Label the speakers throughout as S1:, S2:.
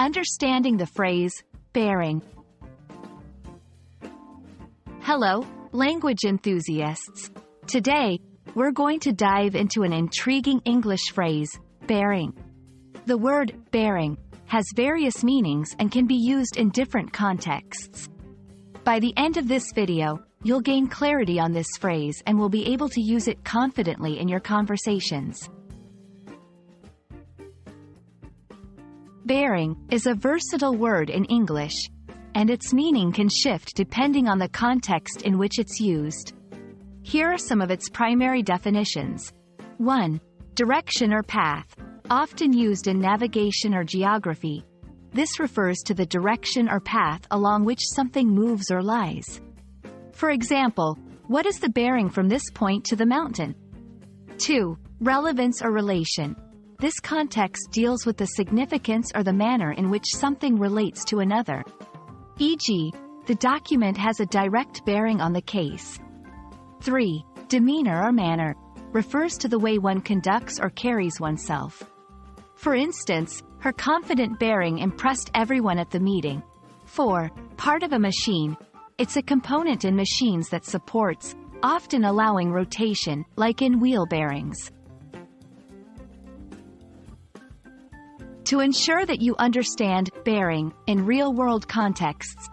S1: Understanding the phrase, bearing. Hello, language enthusiasts. Today, we're going to dive into an intriguing English phrase, bearing. The word bearing has various meanings and can be used in different contexts. By the end of this video, you'll gain clarity on this phrase and will be able to use it confidently in your conversations. Bearing is a versatile word in English, and its meaning can shift depending on the context in which it's used. Here are some of its primary definitions. 1. Direction or path, often used in navigation or geography. This refers to the direction or path along which something moves or lies. For example, what is the bearing from this point to the mountain? 2. Relevance or relation. This context deals with the significance or the manner in which something relates to another. E.g., the document has a direct bearing on the case. 3. Demeanor or manner, refers to the way one conducts or carries oneself. For instance, her confident bearing impressed everyone at the meeting. 4. Part of a machine. It's a component in machines that supports, often allowing rotation, like in wheel bearings. To ensure that you understand bearing in real-world contexts,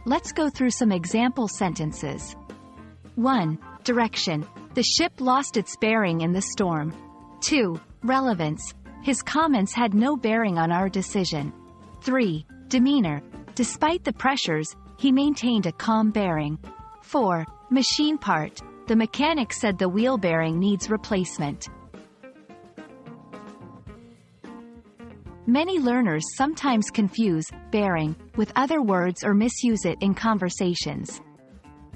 S1: let's go through some example sentences. 1. Direction. The ship lost its bearing in the storm. 2. Relevance. His comments had no bearing on our decision. 3. Demeanor. Despite the pressures, he maintained a calm bearing. 4. Machine part. The mechanic said the wheel bearing needs replacement. Many learners sometimes confuse bearing with other words or misuse it in conversations.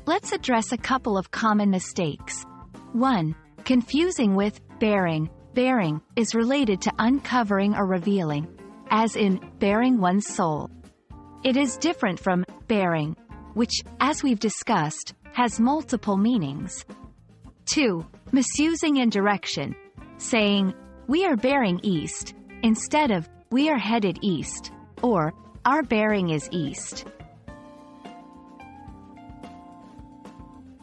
S1: Let's address a couple of common mistakes. 1. Confusing with bearing. Bearing is related to uncovering or revealing, as in bearing one's soul. It is different from bearing, which, as we've discussed, has multiple meanings. 2. Misusing in direction. Saying, "We are bearing east," instead of "We are headed east," or "Our bearing is east."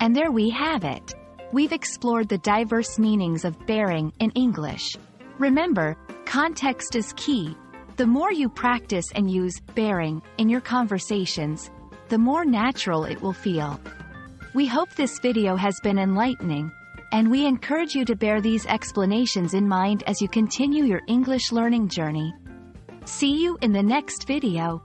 S1: And there we have it. We've explored the diverse meanings of bearing in English. Remember, context is key. The more you practice and use bearing in your conversations, the more natural it will feel. We hope this video has been enlightening, and we encourage you to bear these explanations in mind as you continue your English learning journey. See you in the next video.